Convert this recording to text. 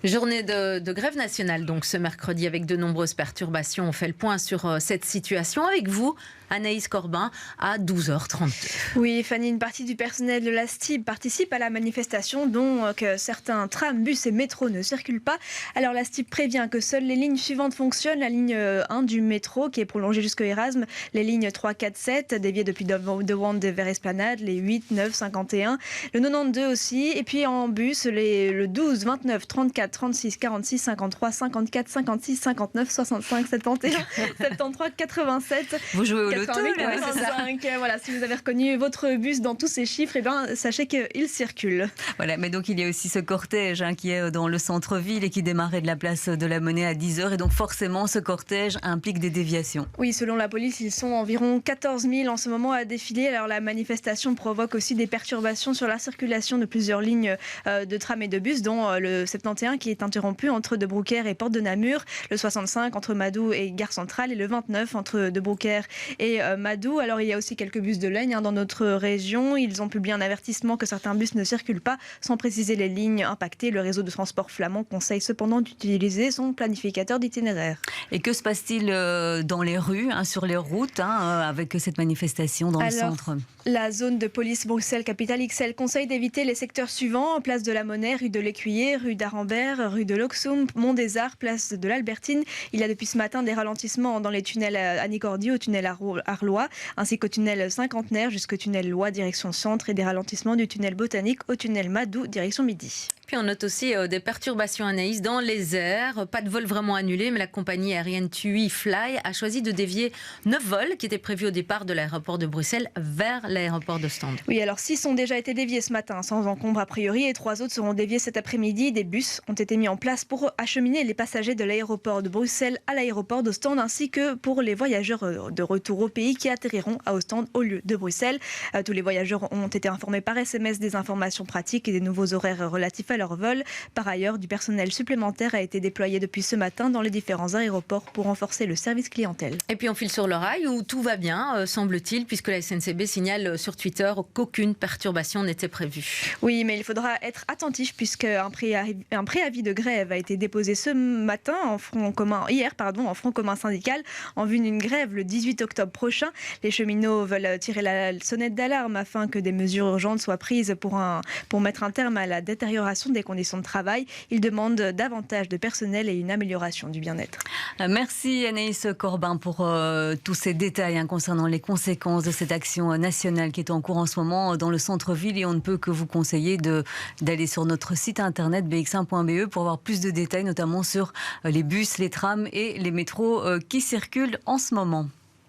Journée de grève nationale donc ce mercredi avec de nombreuses perturbations. On fait le point sur cette situation avec vous, Anaïs Corbin, à 12h32. Oui, Fanny, une partie du personnel de la STIB participe à la manifestation dont que certains trams, bus et métros ne circulent pas. Alors la STIB prévient que seules les lignes suivantes fonctionnent. La ligne 1 du métro qui est prolongée jusqu'au Erasme, les lignes 3, 4, 7 déviées depuis de Wande vers Esplanade, les 8, 9, 51, le 92 aussi. Et puis en bus, le 12, 29, 34, 36, 46, 53, 54, 56, 59, 65, 71, 73, 87. Vous jouez au loto, 88, là, 85. Voilà, si vous avez reconnu votre bus dans tous ces chiffres, eh bien, sachez qu'il circule. Voilà, mais donc il y a aussi ce cortège qui est dans le centre-ville et qui démarrait de la place de la Monnaie à 10h. Et donc forcément, ce cortège implique des déviations. Oui, selon la police, ils sont environ 14 000 en ce moment à défiler. Alors la manifestation provoque aussi des perturbations sur la circulation de plusieurs lignes de tram et de bus, dont le 71 qui est interrompu entre De Broekère et Porte de Namur, le 65 entre Madoux et Gare Centrale et le 29 entre De Broekère et Madoux. Alors il y a aussi quelques bus de ligne dans notre région. Ils ont publié un avertissement que certains bus ne circulent pas sans préciser les lignes impactées. Le réseau de transport flamand conseille cependant d'utiliser son planificateur d'itinéraire. Et que se passe-t-il dans les rues, sur les routes, avec cette manifestation dans le centre ? La zone de police Bruxelles-Capitale XL conseille d'éviter les secteurs suivants: place de la Monnaie, rue de l'Écuyer, rue d'Arambert, rue de l'Oxum, Mont des Arts, place de l'Albertine. Il y a depuis ce matin des ralentissements dans les tunnels Annicordy, au tunnel Arlois, ainsi qu'au tunnel Cinquantenaire jusqu'au tunnel Lois direction centre, et des ralentissements du tunnel Botanique au tunnel Madoux direction midi. Puis on note aussi des perturbations, Anaïs, dans les airs. Pas de vol vraiment annulé, mais la compagnie aérienne TUI Fly a choisi de dévier 9 vols qui étaient prévus au départ de l'aéroport de Bruxelles vers l'aéroport d'Ostende. Oui, alors 6 ont déjà été déviés ce matin, sans encombre a priori, et 3 autres seront déviés cet après-midi. Des bus ont été mis en place pour acheminer les passagers de l'aéroport de Bruxelles à l'aéroport d'Ostende, ainsi que pour les voyageurs de retour au pays qui atterriront à Ostende au lieu de Bruxelles. Tous les voyageurs ont été informés par SMS des informations pratiques et des nouveaux horaires relatifs à leur vol. Par ailleurs, du personnel supplémentaire a été déployé depuis ce matin dans les différents aéroports pour renforcer le service clientèle. Et puis on file sur le rail où tout va bien, semble-t-il, puisque la SNCB signale sur Twitter qu'aucune perturbation n'était prévue. Oui, mais il faudra être attentif puisqu'un préavis de grève a été déposé ce matin hier en front commun syndical en vue d'une grève le 18 octobre prochain. Les cheminots veulent tirer la sonnette d'alarme afin que des mesures urgentes soient prises pour mettre un terme à la détérioration des conditions de travail. Ils demandent davantage de personnel et une amélioration du bien-être. Merci Anaïs Corbin pour tous ces détails concernant les conséquences de cette action nationale qui est en cours en ce moment dans le centre-ville, et on ne peut que vous conseiller d'aller sur notre site internet bx1.be pour avoir plus de détails, notamment sur les bus, les trams et les métros qui circulent en ce moment.